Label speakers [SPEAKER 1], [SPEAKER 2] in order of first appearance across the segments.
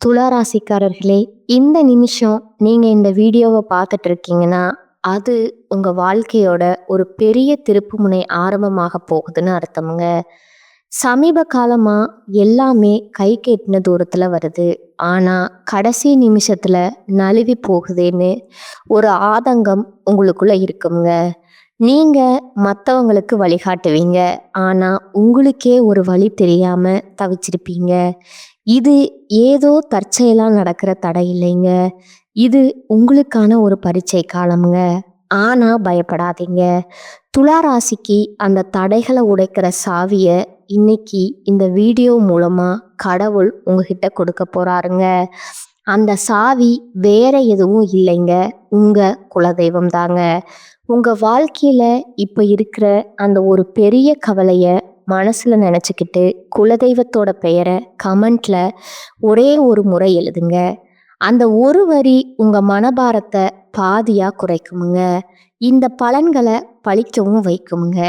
[SPEAKER 1] துளாராசிக்காரர்களே, இந்த நிமிஷம் நீங்க இந்த வீடியோவை பார்த்துட்டு இருக்கீங்கன்னா, அது உங்க வாழ்க்கையோட ஒரு பெரிய திருப்புமுனை ஆரம்பமாக போகுதுன்னு அர்த்தமுங்க. சமீப காலமா எல்லாமே கைக்கு எட்டுன தூரத்துல வருது. ஆனா, கடைசி நிமிஷத்துல நழுவி போகுதேன்னு ஒரு ஆதங்கம் உங்களுக்குள்ள இருக்குங்க. நீங்க மத்தவங்களுக்கு வழிகாட்டுவீங்க. ஆனா, உங்களுக்கே ஒரு வழி தெரியாம தவிச்சிருப்பீங்க. இது ஏதோ தற்செயலா நடக்கிற தடை இல்லைங்க. இது உங்களுக்கான ஒரு பரீட்சை காலம்ங்க. ஆனா பயப்படாதீங்க. துலா ராசிக்கு அந்த தடைகளை உடைக்கிற சாவிய இன்னைக்கு இந்த வீடியோ மூலமா கடவுள் உங்ககிட்ட கொடுக்க போறாருங்க. அந்த சாவி வேற எதுவும் இல்லைங்க. உங்க குலதெய்வம் தாங்க. உங்க வாழ்க்கையில இப்ப இருக்கிற அந்த ஒரு பெரிய கவலைய மனசுல நினைச்சுக்கிட்டு குலதெய்வத்தோட பெயரை கமெண்ட்ல ஒரே ஒரு முறை எழுதுங்க. அந்த ஒரு வரி உங்க மனபாரத்தை பாதியா குறைக்குமுங்க. இந்த பலன்களை பழிக்கவும் வைக்குமுங்க.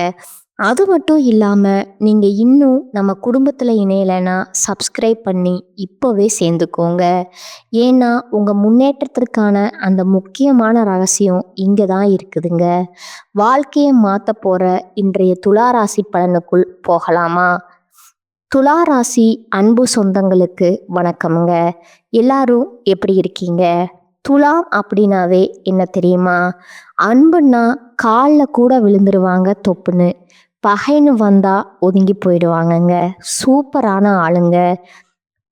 [SPEAKER 1] அது மட்டும் இல்லாம நீங்க இன்னும் நம்ம குடும்பத்துல இணையலைன்னா சப்ஸ்கிரைப் பண்ணி இப்போவே சேர்ந்துக்கோங்க. ஏன்னா உங்க முன்னேற்றத்திற்கான அந்த முக்கியமான ரகசியம் இங்க தான் இருக்குதுங்க. வாழ்க்கையை மாத்த போற இன்றைய துளாராசி பலனுக்குள் போகலாமா? துளாராசி அன்பு சொந்தங்களுக்கு வணக்கமுங்க. எல்லாரும் எப்படி இருக்கீங்க? துலாம் அப்படின்னாவே என்ன தெரியுமா? அன்புன்னா காலில் கூட விழுந்துருவாங்க தொப்புன்னு. பகைன்னு வந்தா ஒதுங்கி போயிடுவாங்கங்க. சூப்பரான ஆளுங்க.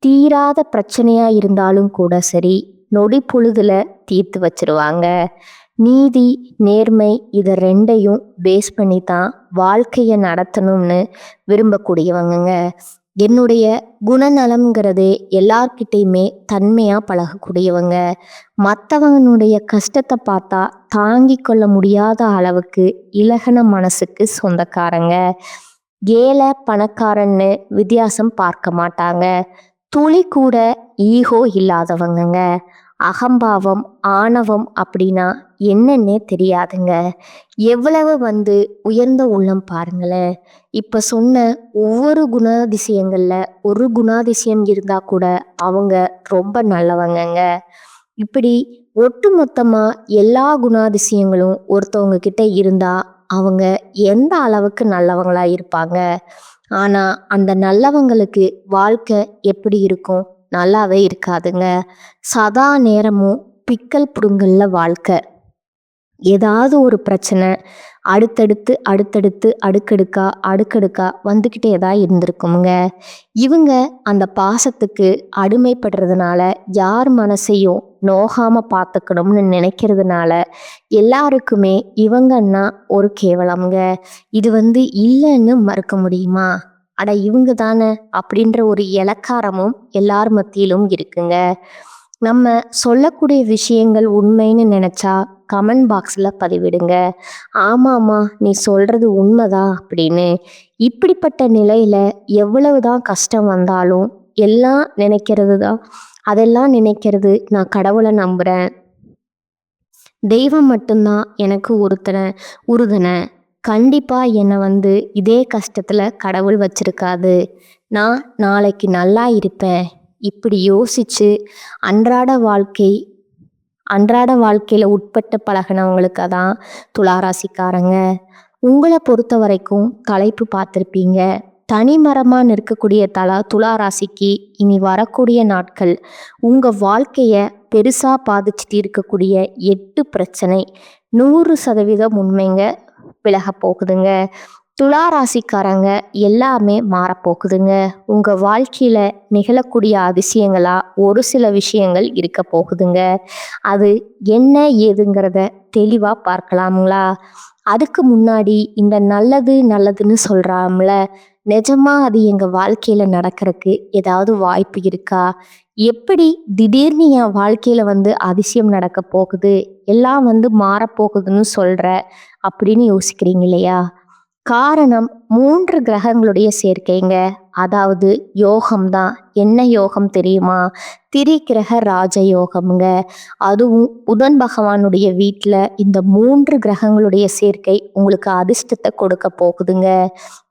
[SPEAKER 1] தீராத பிரச்சனையா இருந்தாலும் கூட சரி, நொடி பொழுதுல தீர்த்து வச்சிருவாங்க. நீதி, நேர்மை இதை ரெண்டையும் பேஸ் பண்ணி தான் வாழ்க்கையை நடத்தணும்னு விரும்பக்கூடியவங்கங்க. என்னுடைய குணநலம்ங்கிறதே எல்லார்கிட்டையுமே தன்மையாக பழகக்கூடியவங்க. மற்றவங்களுடைய கஷ்டத்தை பார்த்தா தாங்கி கொள்ள முடியாத அளவுக்கு இலகன மனசுக்கு சொந்தக்காரங்க. ஏழை பணக்காரன்னு வித்தியாசம் பார்க்க மாட்டாங்க. துளி கூட ஈகோ இல்லாதவங்கங்க. அகம்பாவம், ஆணவம் அப்படின்னா என்னன்னே தெரியாதுங்க. எவ்வளவு உயர்ந்த உள்ளம் பாருங்களேன். இப்ப சொன்ன ஒவ்வொரு குணாதிசயங்கள்ல ஒரு குணாதிசயம் இருந்தா கூட அவங்க ரொம்ப நல்லவங்கங்க. இப்படி ஒட்டுமொத்தமா எல்லா குணாதிசயங்களும் ஒருத்தவங்க கிட்ட இருந்தா அவங்க எந்த அளவுக்கு நல்லவங்களா இருப்பாங்க. ஆனா அந்த நல்லவங்களுக்கு வாழ்க்கை எப்படி இருக்கும்? நல்லாவே இருக்காதுங்க. சதா நேரமும் பிக்கல் புடுங்கல்ல வாழ்க்கை. ஏதாவது ஒரு பிரச்சனை அடுத்தடுத்து அடுத்தடுத்து அடுக்கடுக்கா வந்துக்கிட்டே தான் இருந்திருக்குமுங்க. இவங்க அந்த பாசத்துக்கு அடிமைப்படுறதுனால யார் மனசையும் நோகாம பார்த்துக்கணும்னு நினைக்கிறதுனால எல்லாருக்குமே இவங்கன்னா ஒரு கேவலம்ங்க. இது இல்லைன்னு மறுக்க முடியுமா? அட இவங்க தானே அப்படின்ற ஒரு இளக்காரமும் எல்லார் மத்தியிலும் இருக்குங்க. நம்ம சொல்லக்கூடிய விஷயங்கள் உண்மைன்னு நினச்சா கமெண்ட் பாக்ஸில் பதிவிடுங்க. ஆமாம்மா நீ சொல்கிறது உண்மைதான் அப்படின்னு. இப்படிப்பட்ட நிலையில் எவ்வளவு தான் கஷ்டம் வந்தாலும் அதெல்லாம் நினைக்கிறது நான் கடவுளை நம்புகிறேன், தெய்வம் மட்டும்தான் எனக்கு உறுதுணை, கண்டிப்பாக என்னை இதே கஷ்டத்தில் கடவுள் வச்சிருக்காது, நான் நாளைக்கு நல்லா இருப்பேன். இப்படி யோசிச்சு அன்றாட வாழ்க்கையில் உட்பட்டு பழகினவங்களுக்கு தான் துளாராசிக்காரங்க. உங்களை பொறுத்த வரைக்கும் தலைப்பு பார்த்துருப்பீங்க. தனிமரமாக நிற்கக்கூடிய துளாராசிக்கு இனி வரக்கூடிய நாட்கள் உங்கள் வாழ்க்கையை பெருசாக பாதிச்சுட்டு இருக்கக்கூடிய 8 பிரச்சனை 100% உண்மைங்க விலக போகுதுங்க. துளாராசிக்காரங்க எல்லாமே மாறப்போகுதுங்க. உங்கள் வாழ்க்கையில் நிகழக்கூடிய அதிசயங்களா ஒரு சில விஷயங்கள் இருக்க போகுதுங்க. அது என்ன ஏதுங்கிறத தெளிவாக பார்க்கலாமுங்களா? அதுக்கு முன்னாடி இந்த நல்லதுன்னு சொல்கிறாங்கள, நிஜமா அது எங்கள் வாழ்க்கையில் நடக்கிறதுக்கு ஏதாவது வாய்ப்பு இருக்கா? எப்படி திடீர்னு என் வாழ்க்கையில் அதிசயம் நடக்க போகுது, எல்லாம் மாறப்போகுதுன்னு சொல்கிற அப்படின்னு யோசிக்கிறீங்க இல்லையா? காரணம் 3 கிரகங்களுடைய சேர்க்கைங்க. அதாவது யோகம்தான். என்ன யோகம் தெரியுமா? திரிகிரக ராஜயோகம்ங்க. அதுவும் புதன் பகவானுடைய வீட்ல இந்த 3 கிரகங்களுடைய சேர்க்கை உங்களுக்கு அதிர்ஷ்டத்தை கொடுக்க போகுதுங்க.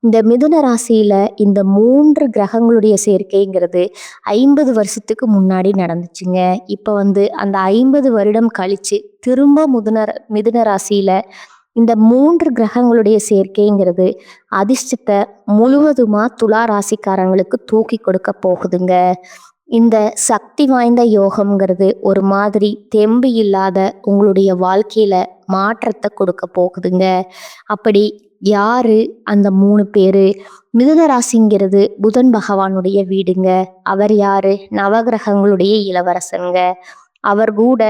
[SPEAKER 1] இந்த மிதுன ராசியில இந்த 3 கிரகங்களுடைய சேர்க்கைங்கிறது 50 வருஷத்துக்கு முன்னாடி நடந்துச்சுங்க. இப்போ அந்த 50 வருடம் கழிச்சு திரும்ப மிதுன ராசியில இந்த 3 கிரகங்களுடைய சேர்க்கைங்கிறது அதிர்ஷ்டத்தை முழுவதுமா துலா ராசிக்காரங்களுக்கு தூக்கி கொடுக்க போகுதுங்க. இந்த சக்தி வாய்ந்த யோகம்ங்கிறது ஒரு மாதிரி தெம்பு இல்லாத உங்களுடைய வாழ்க்கையில மாற்றத்தை கொடுக்க போகுதுங்க. அப்படி யாரு அந்த 3 பேரு? மிதுன ராசிங்கிறது புதன் பகவானுடைய வீடுங்க. அவர் யாரு? நவகிரகங்களுடைய இளவரசனுங்க. அவர் கூட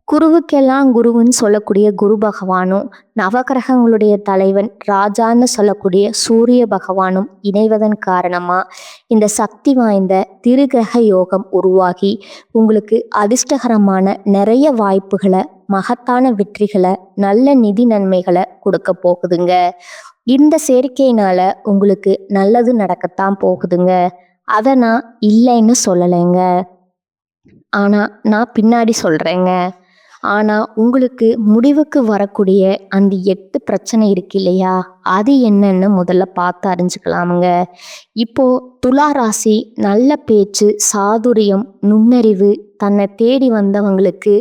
[SPEAKER 1] குருவுக்கெல்லாம் குருவுன்னு சொல்லக்கூடிய குரு பகவானும், நவகிரகங்களுடைய தலைவன் ராஜான்னு சொல்லக்கூடிய சூரிய பகவானும் இணைவதன் காரணமா இந்த சக்தி வாய்ந்த திருகிரக யோகம் உருவாகி உங்களுக்கு அதிர்ஷ்டகரமான நிறைய வாய்ப்புகளை, மகத்தான வெற்றிகளை, நல்ல நிதி நன்மைகளை கொடுக்க போகுதுங்க. இந்த சேர்க்கையினால உங்களுக்கு நல்லது நடக்கத்தான் போகுதுங்க. அதை நான் இல்லைன்னு சொல்லலைங்க. ஆனா நான் பின்னாடி சொல்றேங்க. ஆனா உங்களுக்கு முடிவுக்கு வரக்கூடிய அந்த 8 பிரச்சனை இருக்கு இல்லையா? அது என்னன்னு முதல்ல பார்த்து அறிஞ்சுக்கலாமுங்க. இப்போ துலா ராசி நல்ல பேச்சு, சாதுரியம், நுண்ணறிவு, தன்னை தேடி வந்தவங்களுக்கு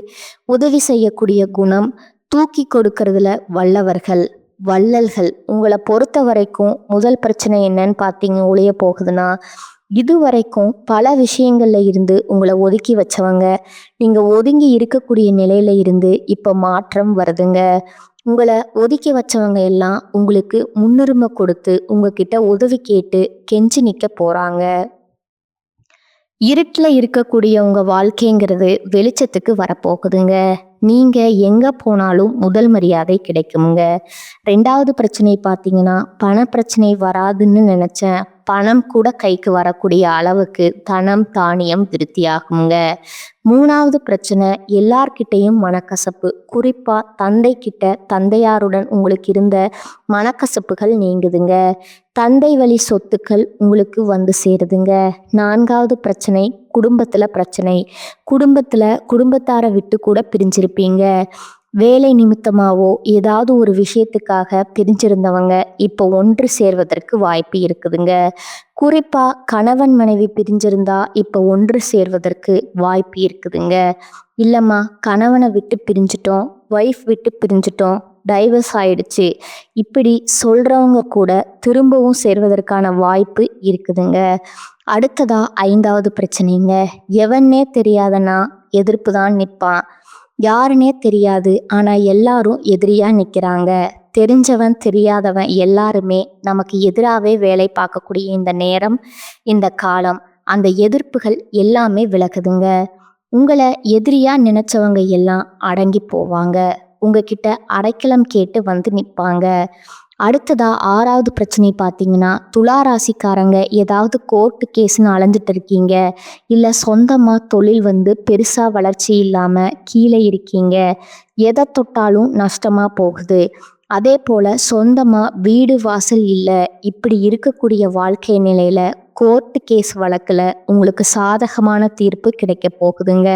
[SPEAKER 1] உதவி செய்யக்கூடிய குணம், தூக்கி கொடுக்கறதுல வல்லவர்கள், வள்ளல்கள். உங்களை பொறுத்த வரைக்கும் முதல் பிரச்சனை என்னன்னு பார்த்தீங்க ஒழிய போகுதுன்னா, இதுவரைக்கும் பல விஷயங்கள்ல இருந்து உங்களை ஒதுக்கி வச்சவங்க, நீங்க ஒதுங்கி இருக்கக்கூடிய நிலையில இருந்து இப்ப மாற்றம் வருதுங்க. உங்களை ஒதுக்கி வச்சவங்க எல்லாம் உங்களுக்கு முன்னுரிமை கொடுத்து உங்ககிட்ட உதவி கேட்டு கெஞ்சி நிக்க போறாங்க. இருட்டில் இருக்கக்கூடிய உங்க வாழ்க்கைங்கிறது வெளிச்சத்துக்கு வரப்போகுதுங்க. நீங்க எங்க போனாலும் முதல் மரியாதை கிடைக்குமுங்க. 2வது பிரச்சனை பார்த்தீங்கன்னா, பண பிரச்சனை வராதுன்னு நினைச்சேன், பணம் கூட கைக்கு வரக்கூடிய அளவுக்கு தனம் தானியம் திருப்தியாகுங்க. 3வது பிரச்சனை, எல்லார்கிட்டையும் மனக்கசப்பு, குறிப்பா தந்தை கிட்ட, தந்தையாருடன் உங்களுக்கு இருந்த மனக்கசப்புகள் நீங்குதுங்க. தந்தை வழி சொத்துக்கள் உங்களுக்கு வந்து சேருதுங்க. 4வது பிரச்சனை, குடும்பத்துல பிரச்சனை. குடும்பத்தாரை விட்டு கூட பிரிஞ்சிருப்பீங்க. வேலை நிமித்தமாவோ ஏதாவது ஒரு விஷயத்துக்காக பிரிஞ்சிருந்தவங்க இப்போ ஒன்று சேர்வதற்கு வாய்ப்பு இருக்குதுங்க. குறிப்பா கணவன் மனைவி பிரிஞ்சிருந்தா இப்போ ஒன்று சேர்வதற்கு வாய்ப்பு இருக்குதுங்க. இல்லம்மா, கணவனை விட்டு பிரிஞ்சிட்டோம், ஒய்ஃப் விட்டு பிரிஞ்சிட்டோம், டைவர்ஸ் ஆயிடுச்சு, இப்படி சொல்றவங்க கூட திரும்பவும் சேர்வதற்கான வாய்ப்பு இருக்குதுங்க. அடுத்ததா 5வது பிரச்சனைங்க, எவனே தெரியாதனா எதிர்ப்பு தான் நிற்பான். யாருன்னே தெரியாது, ஆனா எல்லாரும் எதிரியா நிற்கிறாங்க. தெரிஞ்சவன் தெரியாதவன் எல்லாருமே நமக்கு எதிராகவே வேலை பார்க்கக்கூடிய இந்த நேரம், இந்த காலம், அந்த எதிர்ப்புகள் எல்லாமே விலகுதுங்க. உங்களை எதிரியா நினைச்சவங்க எல்லாம் அடங்கி போவாங்க. உங்ககிட்ட அடைக்கலம் கேட்டு வந்து நிற்பாங்க. அடுத்ததா 6வது பிரச்சனை பார்த்தீங்கன்னா, துலா ராசிக்காரங்க ஏதாவது கோர்ட்டு கேஸ்ன்னு அலைஞ்சிட்டு இருக்கீங்க, இல்லை சொந்தமாக தொழில் பெருசாக வளர்ச்சி இல்லாமல் கீழே இருக்கீங்க, எதை தொட்டாலும் நஷ்டமாக போகுது, அதே போல் சொந்தமாக வீடு வாசல் இல்லை, இப்படி இருக்கக்கூடிய வாழ்க்கை நிலையில் கோர்ட்டு கேஸ் வழக்கில் உங்களுக்கு சாதகமான தீர்ப்பு கிடைக்க போகுதுங்க.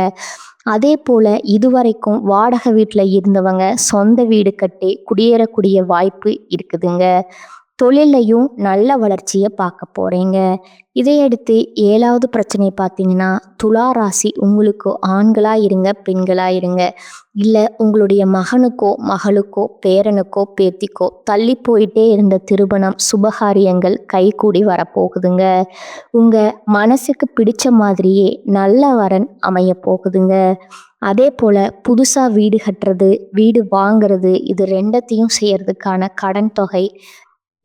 [SPEAKER 1] அதே போல் இதுவரைக்கும் வாடகை வீட்டில் இருந்தவங்க சொந்த வீடு கட்டி குடியேறக்கூடிய வாய்ப்பு இருக்குதுங்க. தொழிலையும் நல்ல வளர்ச்சியை பார்க்க போகிறீங்க. இதையடுத்து 7வது பிரச்சனை பார்த்தீங்கன்னா, துலா ராசி உங்களுக்கு ஆண்களாக இருங்க, பெண்களாக இருங்க, இல்லை உங்களுடைய மகனுக்கோ மகளுக்கோ பேரனுக்கோ பேத்திக்கோ தள்ளி போயிட்டே இருந்த திருமணம் சுபகாரியங்கள் கைகூடி வரப்போகுதுங்க. உங்கள் மனசுக்கு பிடிச்ச மாதிரியே நல்ல வரன் அமைய போகுதுங்க. அதே போல் புதுசாக வீடு கட்டுறது, வீடு வாங்கிறது, இது 2த்தையும் செய்யறதுக்கான கடன் தொகை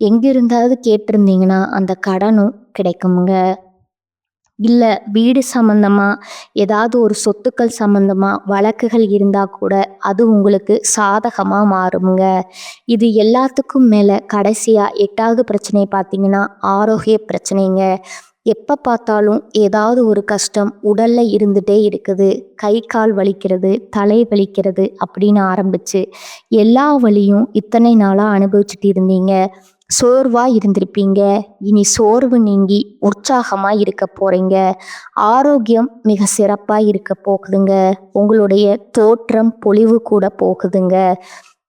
[SPEAKER 1] எங்கிருந்தாவது கேட்டிருந்தீங்கன்னா அந்த கடனும் கிடைக்குமுங்க. இல்லை வீடு சம்பந்தமாக ஏதாவது ஒரு சொத்துக்கள் சம்பந்தமாக வழக்குகள் இருந்தால் கூட அது உங்களுக்கு சாதகமாக மாறுமுங்க. இது எல்லாத்துக்கும் மேலே கடைசியாக 8வது பிரச்சனை பார்த்தீங்கன்னா, ஆரோக்கிய பிரச்சனைங்க. எப்போ பார்த்தாலும் ஏதாவது ஒரு கஷ்டம் உடல்ல இருந்துகிட்டே இருக்குது. கை கால் வலிக்கிறது, தலை வலிக்கிறது அப்படின்னு ஆரம்பிச்சு எல்லா வலியும் இத்தனை நாளாக அனுபவிச்சுட்டு இருந்தீங்க. சோர்வா இருந்திருப்பீங்க. இனி சோர்வு நீங்கி உற்சாகமா இருக்க போறீங்க. ஆரோக்கியம் மிக சிறப்பா இருக்க போகுதுங்க. உங்களுடைய தோற்றம் பொலிவு கூட போகுதுங்க.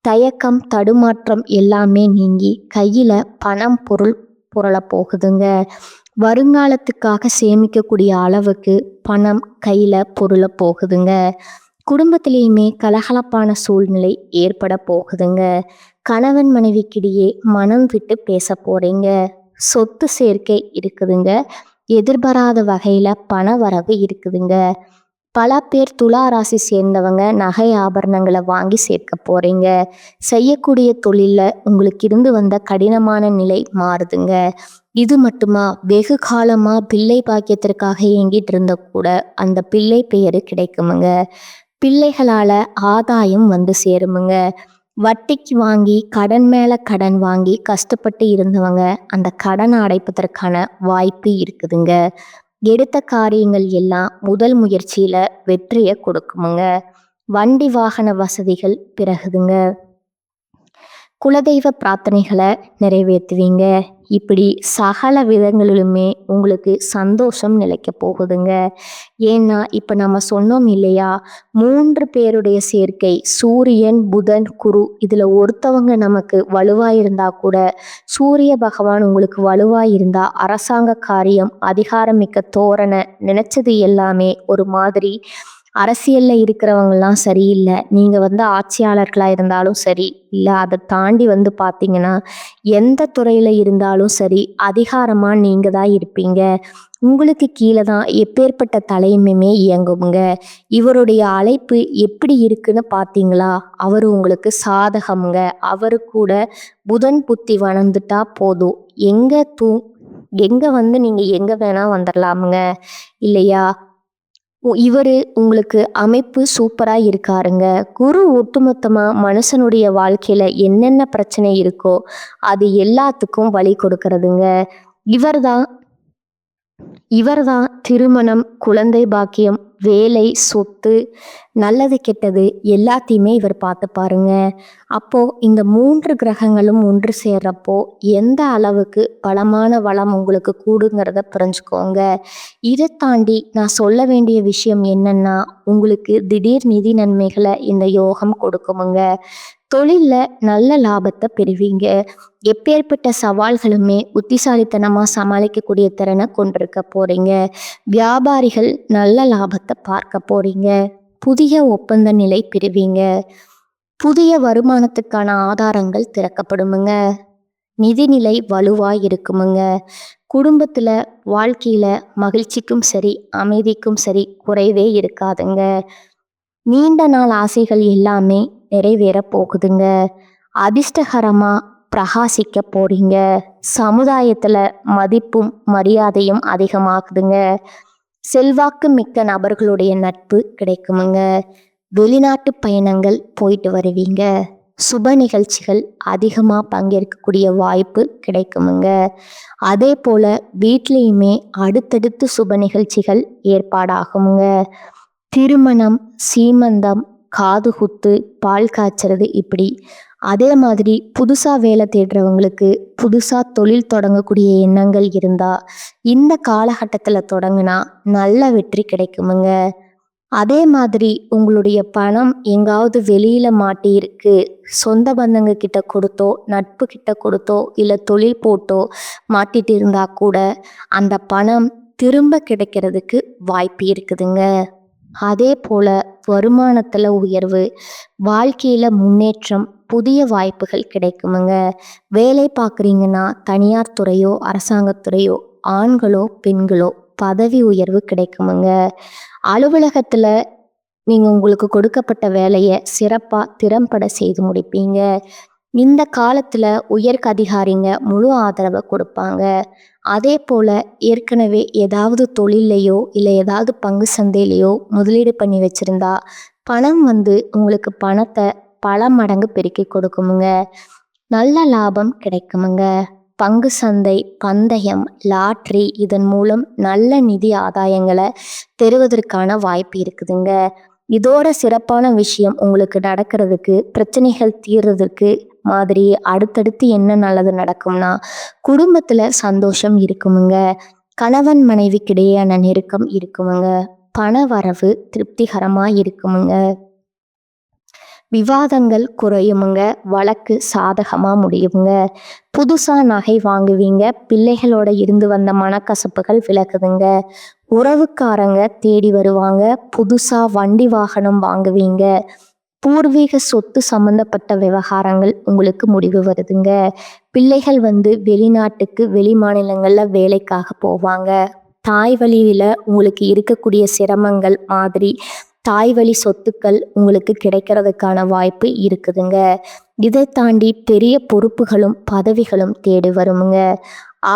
[SPEAKER 1] தயக்கம் தடுமாற்றம் எல்லாமே நீங்கி கையில பணம் பொருள் புரள போகுதுங்க. வருங்காலத்துக்காக சேமிக்கக்கூடிய அளவுக்கு பணம் கையில பொருள போகுதுங்க. குடும்பத்திலேயுமே கலகலப்பான சூழ்நிலை ஏற்பட போகுதுங்க. கணவன் மனைவிக்கிடையே மனம் விட்டு பேச போறீங்க. சொத்து சேர்க்கை இருக்குதுங்க. எதிர்பாராத வகையில பண வரவு இருக்குதுங்க. பல பேர் துலா ராசி சேர்ந்தவங்க நகை ஆபரணங்களை வாங்கி சேர்க்க போறீங்க. செய்யக்கூடிய தொழில்ல உங்களுக்கு இருந்து வந்த கடினமான நிலை மாறுதுங்க. இது மட்டுமா, வெகு காலமா பிள்ளை பாக்கியத்திற்காக ஏங்கிட்டு இருந்த கூட அந்த பிள்ளை பெயரு கிடைக்குமுங்க. பிள்ளைகளால ஆதாயம் வந்து சேருமுங்க. வட்டிக்கு வாங்கி கடன் மேல கடன் வாங்கி கஷ்டப்பட்டு இருந்தவங்க அந்த கடனை அடைப்பதற்கான வாய்ப்பு இருக்குதுங்க. எடுத்த காரியங்கள் எல்லாம் முதல் முயற்சியில வெற்றியை கொடுக்குமுங்க. வண்டி வாகன வசதிகள் பிறகுதுங்க. குலதெய்வ பிரார்த்தனைகளை நிறைவேற்றுவீங்க. இப்படி சகல விதங்களிலுமே உங்களுக்கு சந்தோஷம் நிலைக்க போகுதுங்க. ஏன்னா இப்போ நம்ம சொன்னோம் இல்லையா, 3 பேருடைய சேர்க்கை சூரியன் புதன் குரு, இதில் ஒருத்தவங்க நமக்கு வலுவாக இருந்தால் கூட சூரிய பகவான் உங்களுக்கு வலுவாக இருந்தால் அரசாங்க காரியம் அதிகாரமிக்க தோரணை நினைச்சது எல்லாமே ஒரு மாதிரி. அரசியலில் இருக்கிறவங்கலாம் சரியில்லை, நீங்கள் ஆட்சியாளர்களாக இருந்தாலும் சரி, இல்லை அதை தாண்டி பார்த்தீங்கன்னா எந்த துறையில் இருந்தாலும் சரி அதிகாரமாக நீங்கள் தான் இருப்பீங்க. உங்களுக்கு கீழே தான் எப்பேற்பட்ட தலைமையுமே இயங்குங்க. இவருடைய அழைப்பு எப்படி இருக்குன்னு பார்த்தீங்களா, அவர் உங்களுக்கு சாதகமுங்க. அவரு கூட புதன் புத்தி வளர்ந்துட்டா போதும், எங்கே நீங்கள் எங்கே வேணால் வந்துடலாமுங்க இல்லையா. இவர் உங்களுக்கு அமைப்பு சூப்பராக இருக்காருங்க. குரு ஒட்டுமொத்தமாக மனுஷனுடைய வாழ்க்கையில் என்னென்ன பிரச்சனை இருக்கோ அது எல்லாத்துக்கும் வழி கொடுக்கறதுங்க. இவர்தான் திருமணம், குழந்தை பாக்கியம், வேலை, சொத்து, நல்லது கெட்டது எல்லாத்தையுமே இவர் பார்த்து பாருங்க. அப்போ இந்த 3 கிரகங்களும் ஒன்று சேர்றப்போ எந்த அளவுக்கு பலமான வளம் உங்களுக்கு கூடுங்கிறத புரிஞ்சுக்கோங்க. இதை தாண்டி நான் சொல்ல வேண்டிய விஷயம் என்னன்னா, உங்களுக்கு திடீர் நிதி நன்மைகளை இந்த யோகம் கொடுக்குமுங்க. தொழிலில் நல்ல லாபத்தை பெறுவீங்க. எப்பேற்பட்ட சவால்களுமே புத்திசாலித்தனமாக சமாளிக்கக்கூடிய திறனை கொண்டிருக்க போறீங்க. வியாபாரிகள் நல்ல லாபத்தை பார்க்க போறீங்க. புதிய ஒப்பந்த நிலை பெறுவீங்க. புதிய வருமானத்துக்கான ஆதாரங்கள் திறக்கப்படுமுங்க. நிதிநிலை வலுவாக இருக்குமுங்க. குடும்பத்தில் வாழ்க்கையில் மகிழ்ச்சிக்கும் சரி அமைதிக்கும் சரி குறைவே இருக்காதுங்க. நீண்ட நாள் ஆசைகள் எல்லாமே நிறைவேற போகுதுங்க. அதிர்ஷ்டகரமாக பிரகாசிக்க போறீங்க. சமுதாயத்தில் மதிப்பும் மரியாதையும் அதிகமாகுதுங்க. செல்வாக்கு மிக்க நபர்களுடைய நட்பு கிடைக்குமுங்க. வெளிநாட்டு பயணங்கள் போயிட்டு வருவீங்க. சுப நிகழ்ச்சிகள் அதிகமாக பங்கேற்கக்கூடிய வாய்ப்பு கிடைக்குமுங்க. அதே போல் வீட்லேயுமே அடுத்தடுத்து சுப நிகழ்ச்சிகள் ஏற்பாடாகுமுங்க. திருமணம், சீமந்தம், காதுகுத்து, பால் காய்ச்சறது, இப்படி அதே மாதிரி புதுசாக வேலை தேடுறவங்களுக்கு புதுசாக தொழில் தொடங்கக்கூடிய எண்ணங்கள் இருந்தால் இந்த காலகட்டத்தில் தொடங்கினா நல்ல வெற்றி கிடைக்குமுங்க. அதே மாதிரி உங்களுடைய பணம் எங்காவது வெளியில் மாட்டியிருக்கு, சொந்த பந்தங்க கிட்ட கொடுத்தோ நட்பு கிட்ட கொடுத்தோ இல்லை தொழில் போட்டோ மாட்டிட்டு இருந்தால் கூட அந்த பணம் திரும்ப கிடைக்கிறதுக்கு வாய்ப்பு இருக்குதுங்க. அதே போல் வருமானத்தில் உயர்வு, வாழ்க்கையில் முன்னேற்றம், புதிய வாய்ப்புகள் கிடைக்குமுங்க. வேலை பார்க்குறீங்கன்னா தனியார் துறையோ அரசாங்கத்துறையோ, ஆண்களோ பெண்களோ பதவி உயர்வு கிடைக்குமுங்க. அலுவலகத்தில் நீங்கள் உங்களுக்கு கொடுக்கப்பட்ட வேலையை சிறப்பாக திறம்பட செய்து முடிப்பீங்க. இந்த காலத்தில் உயர் அதிகாரிங்க முழு ஆதரவை கொடுப்பாங்க. அதே போல் ஏற்கனவே ஏதாவது தொழிலையோ இல்லை ஏதாவது பங்கு சந்தையிலையோ முதலீடு பண்ணி வச்சுருந்தா பணம் உங்களுக்கு பணத்தை பல மடங்கு பெருக்கி கொடுக்குமுங்க. நல்ல லாபம் கிடைக்குமுங்க. பங்கு சந்தை, பந்தயம், லாட்ரி இதன் மூலம் நல்ல நிதி ஆதாயங்களை பெறுவதற்கான வாய்ப்பு இருக்குதுங்க. இதோட சிறப்பான விஷயம் உங்களுக்கு நடக்கிறதுக்கு, பிரச்சனைகள் தீர்றதுக்கு மாதிரி அடுத்தடுத்து என்ன நல்லது நடக்கும்னா, குடும்பத்துல சந்தோஷம் இருக்குமுங்க. கணவன் மனைவிக்கிடையேயான நெருக்கம் இருக்குமுங்க. பண வரவு திருப்திகரமா இருக்குமுங்க. விவாதங்கள் குறையுமுங்க. வழக்கு சாதகமா முடியுங்க. புதுசா நகை வாங்குவீங்க. பிள்ளைகளோட இருந்து வந்த மனக்கசப்புகள் விலகுதுங்க. உறவுக்காரங்க தேடி வருவாங்க. புதுசா வண்டி வாகனம் வாங்குவீங்க. பூர்வீக சொத்து சம்பந்தப்பட்ட விவகாரங்கள் உங்களுக்கு முடிவு வருதுங்க. பிள்ளைகள் வெளிநாட்டுக்கு வெளி மாநிலங்கள்ல வேலைக்காக போவாங்க. தாய் வழியில உங்களுக்கு இருக்கக்கூடிய சிரமங்கள் மாதிரி தாய் வழி சொத்துக்கள் உங்களுக்கு கிடைக்கிறதுக்கான வாய்ப்பு இருக்குதுங்க. இதை தாண்டி பெரிய பொறுப்புகளும் பதவிகளும் தேடி வருமுங்க.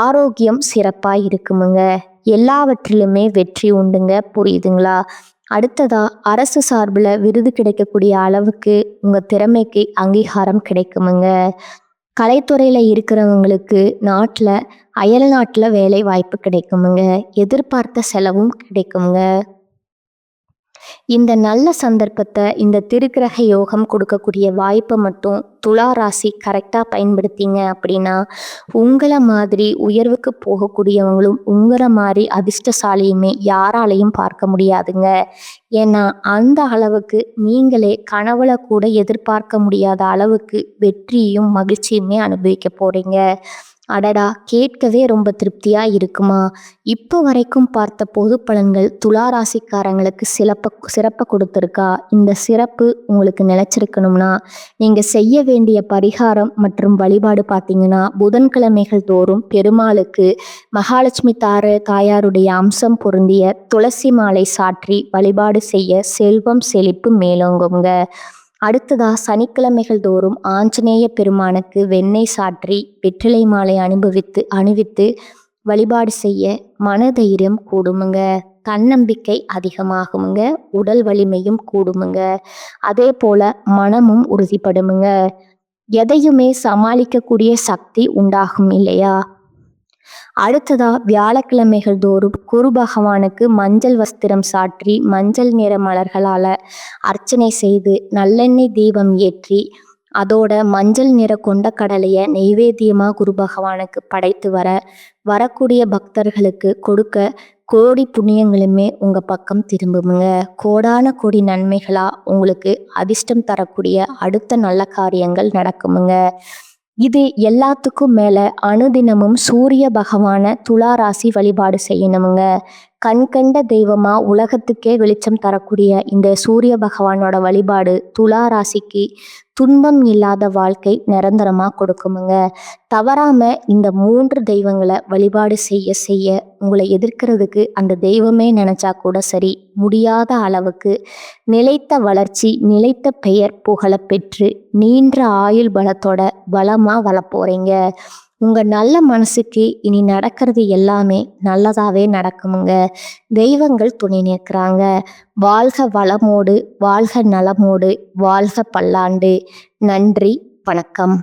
[SPEAKER 1] ஆரோக்கியம் சிறப்பா இருக்குமுங்க. எல்லாவற்றிலுமே வெற்றி உண்டுங்க. புரியுதுங்களா? அடுத்ததா அரசு சார்பில் விருது கிடைக்கக்கூடிய அளவுக்கு உங்க திறமைக்கு அங்கீகாரம் கிடைக்குமுங்க. கலைத்துறையில இருக்கிறவங்களுக்கு அயல் நாட்டில் வேலை வாய்ப்பு கிடைக்குமுங்க. எதிர்பார்த்த செலவும் கிடைக்குமுங்க. இந்த நல்ல சந்தர்ப்பத்தை, இந்த திருக்கிரக யோகம் கொடுக்கக்கூடிய வாய்ப்பை மட்டும் துலா ராசி கரெக்டாக பயன்படுத்திங்க அப்படின்னா, உங்களை மாதிரி உயர்வுக்கு போகக்கூடியவங்களும் உங்களை மாதிரி அதிர்ஷ்டசாலியுமே யாராலையும் பார்க்க முடியாதுங்க. ஏன்னா அந்த அளவுக்கு நீங்களே கனவுல கூட எதிர்பார்க்க முடியாத அளவுக்கு வெற்றியும் மகிழ்ச்சியுமே அனுபவிக்க போறீங்க. அடடா, கேட்கவே ரொம்ப திருப்தியா இருக்குமா? இப்போ வரைக்கும் பார்த்த பொது பலன்கள் துலா ராசிக்காரங்களுக்கு சிறப்பை கொடுத்துருக்கா? இந்த சிறப்பு உங்களுக்கு நிலைச்சிருக்கணும்னா நீங்க செய்ய வேண்டிய பரிகாரம் மற்றும் வழிபாடு பார்த்தீங்கன்னா, புதன்கிழமைகள் தோறும் பெருமாளுக்கு மகாலட்சுமி தாயாருடைய அம்சம் பொருந்திய துளசி மாலை சாற்றி வழிபாடு செய்ய செல்வம் செழிப்பு மேலோங்குங்க. அடுத்ததா சனிக்கிழமைகள் தோறும் ஆஞ்சநேய பெருமானுக்கு வெண்ணெய் சாற்றி வெற்றிலை மாலை அணிவித்து வழிபாடு செய்ய மனதைரியம் கூடுமுங்க. தன்னம்பிக்கை அதிகமாகுமுங்க. உடல் வலிமையும் கூடுமுங்க. அதே போல மனமும் உறுதிப்படுமுங்க. எதையுமே சமாளிக்கக்கூடிய சக்தி உண்டாகும் இல்லையா? அடுத்ததா வியாழக்கிழமைகள் தோறும் குரு பகவானுக்கு மஞ்சள் வஸ்திரம் சாற்றி மஞ்சள் நிற மலர்களால அர்ச்சனை செய்து நல்லெண்ணெய் தீபம் ஏற்றி அதோட மஞ்சள் நிற கொண்ட கடலையை நெய்வேத்தியமா குரு பகவானுக்கு படைத்து வரக்கூடிய பக்தர்களுக்கு கொடுக்க கோடி புண்ணியங்களுமே உங்க பக்கம் திரும்புமுங்க. கோடான கோடி நன்மைகளா உங்களுக்கு அதிர்ஷ்டம் தரக்கூடிய அடுத்த நல்ல காரியங்கள் நடக்குமுங்க. இது எல்லாத்துக்கும் மேல அனுதினமும் சூரிய பகவான துலா ராசி வழிபாடு செய்யணுமுங்க. கண்கண்ட தெய்வமா உலகத்துக்கே வெளிச்சம் தரக்கூடிய இந்த சூரிய பகவானோட வழிபாடு துலா ராசிக்கு துன்பம் இல்லாத வாழ்க்கை நிரந்தரமா கொடுக்குமுங்க. தவறாம இந்த 3 தெய்வங்களை வழிபாடு செய்ய செய்ய உங்களை எதிர்க்கிறதுக்கு அந்த தெய்வமே நினைச்சா கூட சரி முடியாத அளவுக்கு நிலைத்த வளர்ச்சி, நிலைத்த பெயர் புகழ பெற்று நீண்ட ஆயுள் பலத்தோட பலமா வளப்போறீங்க. உங்க நல்ல மனசுக்கு இனி நடக்கிறது எல்லாமே நல்லதாவே நடக்குமுங்க. தெய்வங்கள் துணை நிற்கிறாங்க. வாழ்க வளமோடு, வாழ்க நலமோடு, வாழ்க பல்லாண்டு. நன்றி, வணக்கம்.